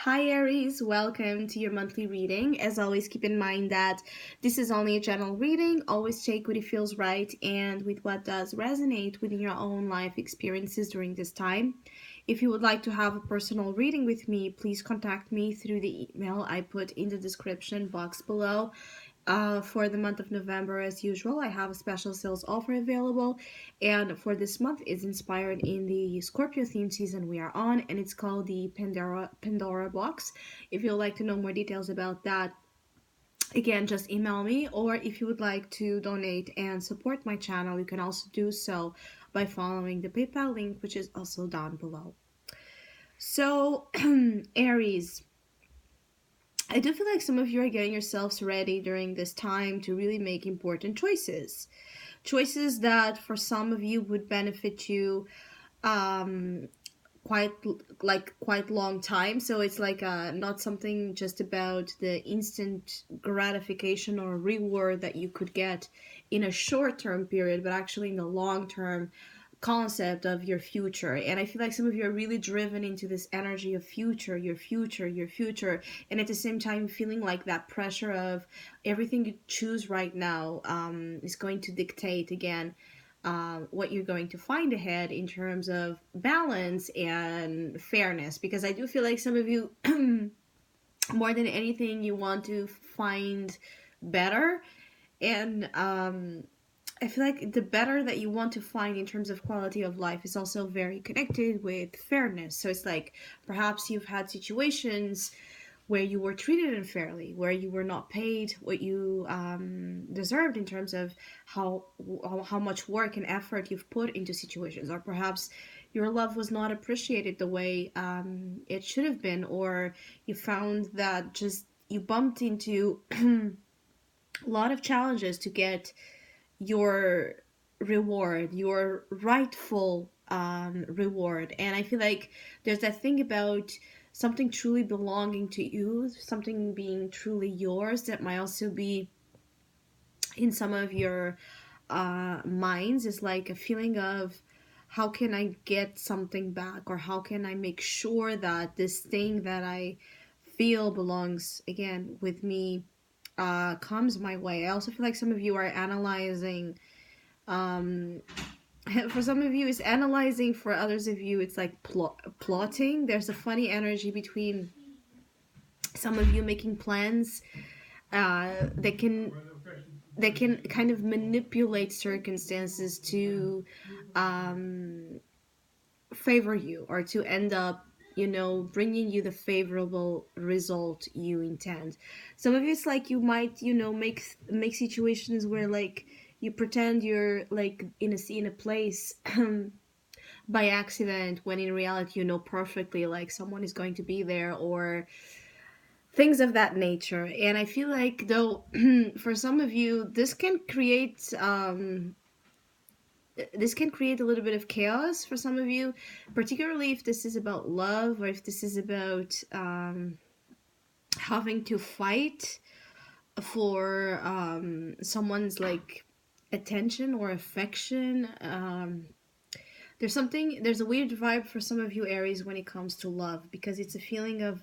Hi Aries, welcome to your monthly reading. As always, keep in mind that this is only a general reading. Always take what it feels right and with what does resonate within your own life experiences during this time. If you would like to have a personal reading with me, please contact me through the email I put in the description box below. For the month of November, as usual, I have a special sales offer available, and for this month, it's inspired in the Scorpio theme season we are on, and it's called the Pandora box. If you'd like to know more details about that, again, just email me, or if you would like to donate and support my channel, you can also do so by following the PayPal link, which is also down below. So, Aries, I do feel like some of you are getting yourselves ready during this time to really make important choices. Choices that for some of you would benefit you um quite quite long time, so it's like not something just about the instant gratification or reward that you could get in a short term period, but actually in the long term concept of your future. And I feel like some of you are really driven into this energy of future, your future, your future, and at the same time feeling like that pressure of everything you choose right now is going to dictate again what you're going to find ahead in terms of balance and fairness. Because I do feel like some of you, more than anything, you want to find better. And I feel like the better that you want to find in terms of quality of life is also very connected with fairness. So it's like perhaps you've had situations where you were treated unfairly, where you were not paid what you deserved in terms of how much work and effort you've put into situations, or perhaps your love was not appreciated the way it should have been, or you found that just you bumped into a lot of challenges to get your reward, your rightful reward. And I feel like there's that thing about something truly belonging to you, something being truly yours, that might also be in some of your minds, is like a feeling of how can I get something back, or how can I make sure that this thing that I feel belongs again with me comes my way. I also feel like some of you are analyzing um for some of you it's analyzing, for others of you it's like plotting. There's a funny energy between some of you making plans that can kind of manipulate circumstances to um favor you, or to end up, bringing you the favorable result you intend. Some of you, it's like you might, make situations where like you pretend you're like in a place by accident, when in reality you know perfectly like someone is going to be there, or things of that nature. And I feel like, though, for some of you this can create a little bit of chaos for some of you, particularly if this is about love, or if this is about having to fight for someone's like attention or affection. There's a weird vibe for some of you Aries when it comes to love, because it's a feeling of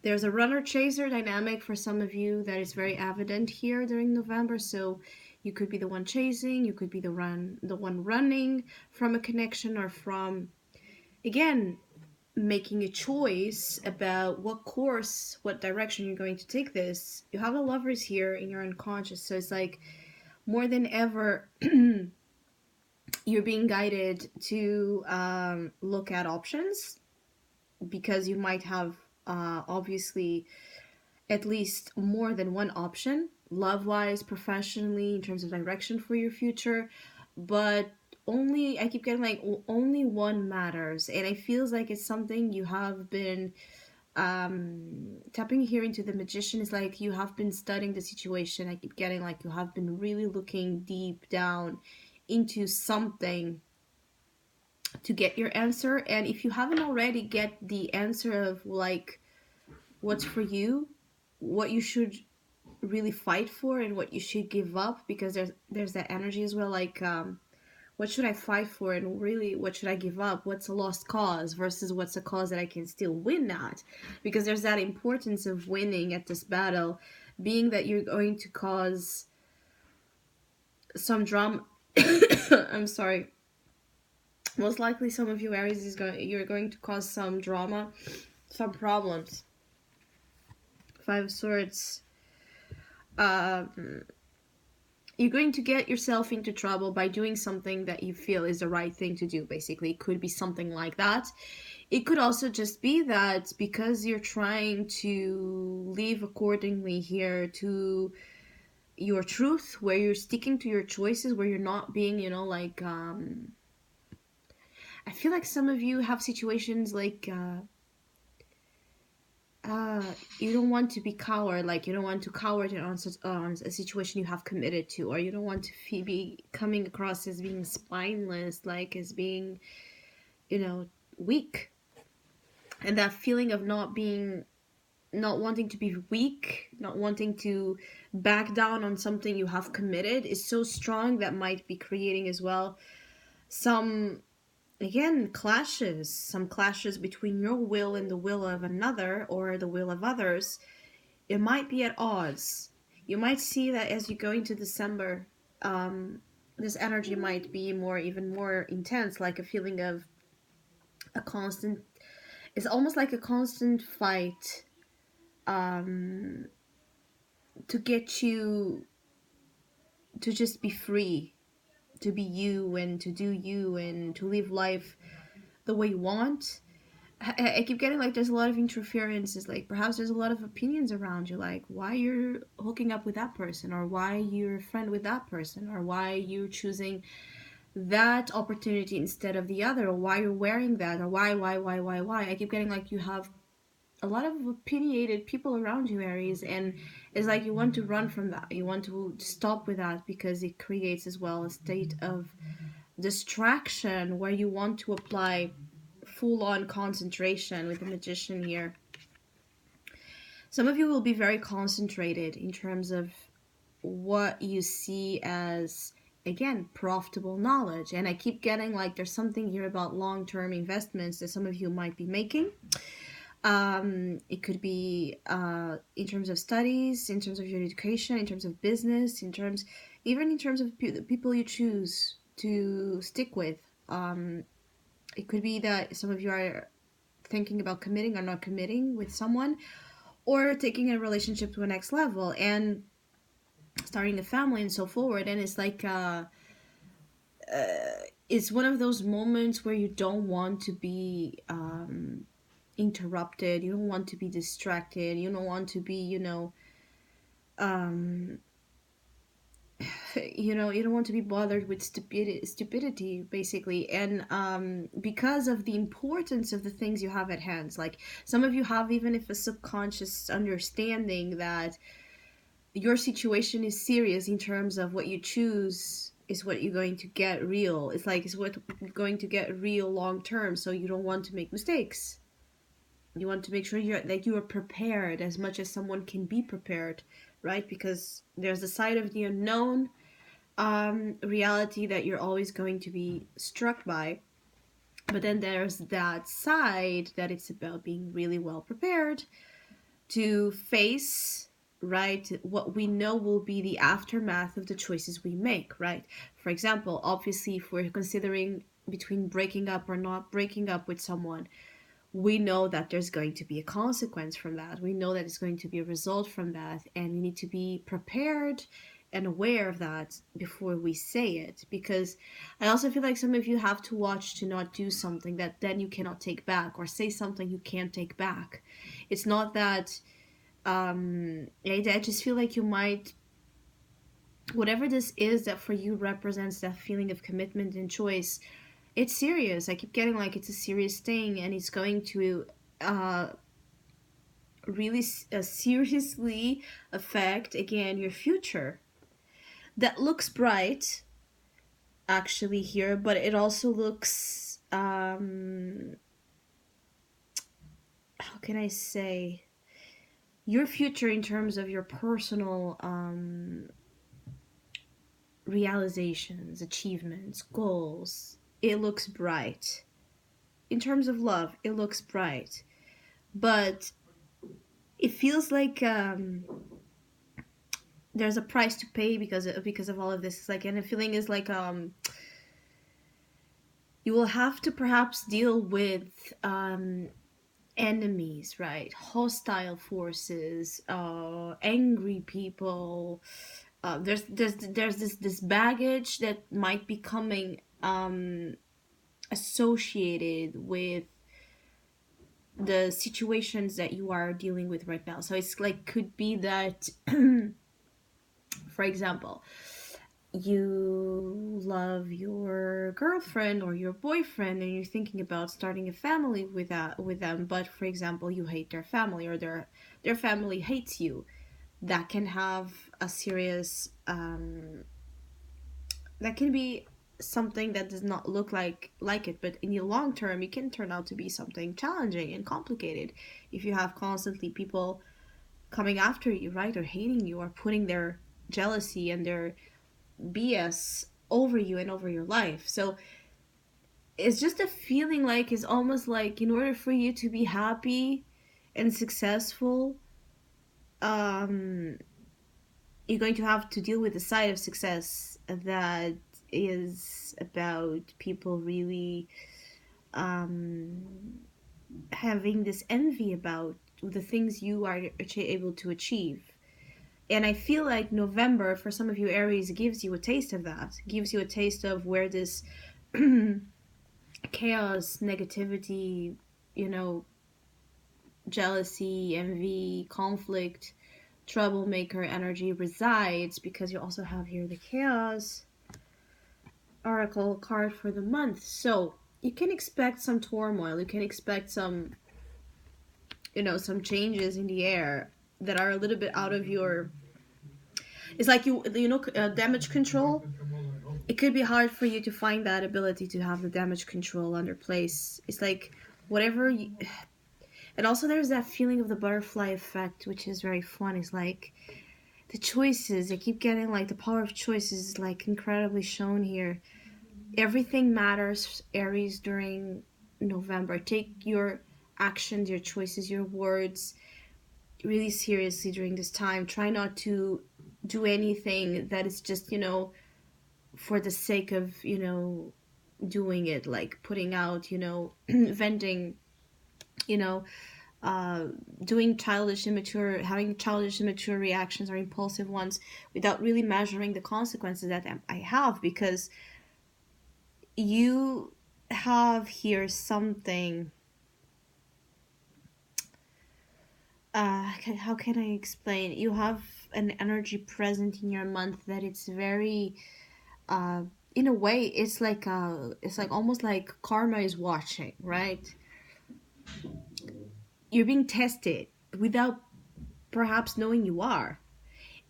there's a runner chaser dynamic for some of you that is very evident here during November. So you could be the one chasing, you could be the one running from a connection, or from, again, making a choice about what course, what direction you're going to take this. You have the lovers here in your unconscious, so it's like more than ever you're being guided to look at options, because you might have obviously at least more than one option, love wise, professionally, in terms of direction for your future. But only, I keep getting like only one matters. And it feels like it's something you have been tapping here into the magician. Is like you have been studying the situation. I keep getting like you have been really looking deep down into something to get your answer. And if you haven't already get the answer of like what's for you, what you should really fight for, and what you should give up, because there's that energy as well, like what should I fight for, and really what should I give up? What's a lost cause versus what's a cause that I can still win at? Because there's that importance of winning at this battle, being that you're going to cause some drama. I'm sorry. Most likely, some of you Aries you're going to cause some drama, some problems. Five of Swords. Um, you're going to get yourself into trouble by doing something that you feel is the right thing to do. Basically, it could be something like that. It could also just be that because you're trying to live accordingly here to your truth, where you're sticking to your choices, where you're not being, like, I feel like some of you have situations like, uh, you don't want to be coward, like you don't want to coward on a situation you have committed to, or you don't want to be coming across as being spineless, like as being, weak. And that feeling of not wanting to be weak, not wanting to back down on something you have committed is so strong that might be creating as well some, again, some clashes between your will and the will of another or the will of others. It might be at odds. You might see that as you go into December, this energy might be even more intense, like a feeling of a constant, it's almost like a constant fight, um, to get you to just be free, to be you and to do you and to live life the way you want. I keep getting like there's a lot of interferences, like perhaps there's a lot of opinions around you, like why you're hooking up with that person, or why you're a friend with that person, or why you're choosing that opportunity instead of the other, or why you're wearing that, or why. I keep getting like you have a lot of opinionated people around you, Aries, and it's like you want to run from that. You want to stop with that because it creates as well a state of distraction where you want to apply full on concentration with the Magician here. Some of you will be very concentrated in terms of what you see as, again, profitable knowledge. And I keep getting like there's something here about long term investments that some of you might be making. It could be in terms of studies, in terms of your education, in terms of business, even in terms of the people you choose to stick with. It could be that some of you are thinking about committing or not committing with someone, or taking a relationship to a next level and starting a family and so forward. And it's like it's one of those moments where you don't want to be interrupted, you don't want to be distracted, you don't want to be, um, you don't want to be bothered with stupidity basically. And because of the importance of the things you have at hand, like some of you have even if a subconscious understanding that your situation is serious in terms of what you choose is what you're going to get real. It's like it's what you're going to get real long term, so you don't want to make mistakes. You want to make sure you are prepared as much as someone can be prepared, right? Because there's a side of the unknown reality that you're always going to be struck by, but then there's that side that it's about being really well prepared to face, right, what we know will be the aftermath of the choices we make, right? For example, obviously, if we're considering between breaking up or not breaking up with someone, we know that there's going to be a consequence from that. We know that it's going to be a result from that, and we need to be prepared and aware of that before we say it. Because I also feel like some of you have to watch to not do something that then you cannot take back, or say something you can't take back. It's not that I just feel like you might, whatever this is that for you represents that feeling of commitment and choice, it's serious. I keep getting like it's a serious thing, and it's going to uh, really seriously affect, again, your future. That looks bright, actually, here, but it also looks, how can I say, your future in terms of your personal realizations, achievements, goals. It looks bright. In terms of love, it looks bright. But it feels like there's a price to pay because of all of this. It's like, and the feeling is like you will have to perhaps deal with enemies, right? Hostile forces, angry people. There's this baggage that might be coming associated with the situations that you are dealing with right now. So it's like, could be that, for example, you love your girlfriend or your boyfriend and you're thinking about starting a family with them, but for example you hate their family, or their family hates you. That can have a serious that can be something that does not look like it, but in the long term it can turn out to be something challenging and complicated if you have constantly people coming after you, right, or hating you, or putting their jealousy and their BS over you and over your life. So it's just a feeling like, it's almost like in order for you to be happy and successful, um, you're going to have to deal with the side of success that is about people really um, having this envy about the things you are able to achieve. And I feel like November, for some of you Aries, gives you a taste of that. Gives you a taste of where this chaos, negativity, you know, jealousy, envy, conflict, troublemaker energy resides, because you also have here the chaos oracle card for the month. So you can expect some turmoil. You can expect some, some changes in the air that are a little bit out of your. It's like damage control. It could be hard for you to find that ability to have the damage control under place. It's like whatever you, and also there's that feeling of the butterfly effect, which is very fun. It's like the choices, I keep getting like the power of choices is like incredibly shown here. Everything matters, Aries, during November. Take your actions, your choices, your words really seriously during this time. Try not to do anything that is just, for the sake of, doing it, like putting out, venting, you know, doing having childish, immature reactions or impulsive ones without really measuring the consequences that I have, because you have here something. How can I explain? You have an energy present in your month that it's very, in a way, it's like almost like karma is watching, right? You're being tested without perhaps knowing you are,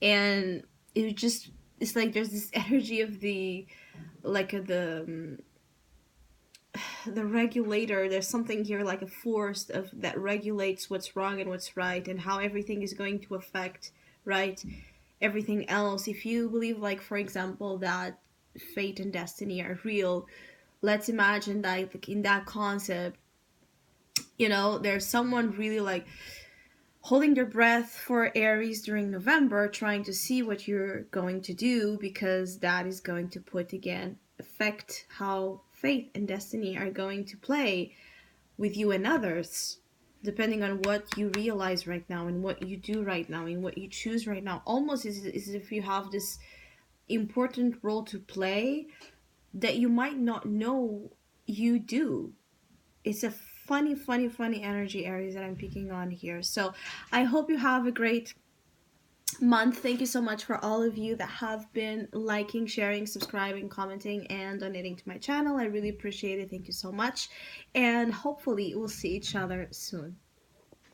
and it's like there's this energy of the the regulator. There's something here like a force of that regulates what's wrong and what's right, and how everything is going to affect, right, everything else. If you believe, like, for example, that fate and destiny are real, let's imagine that, like, in that concept, there's someone really like holding their breath for Aries during November, trying to see what you're going to do, because that is going to affect how fate and destiny are going to play with you and others, depending on what you realize right now and what you do right now and what you choose right now. Almost as if you have this important role to play that you might not know you do. It's a funny energy, Aries, that I'm picking on here. So I hope you have a great month. Thank you so much for all of you that have been liking, sharing, subscribing, commenting, and donating to my channel. I really appreciate it. Thank you so much. And hopefully we'll see each other soon.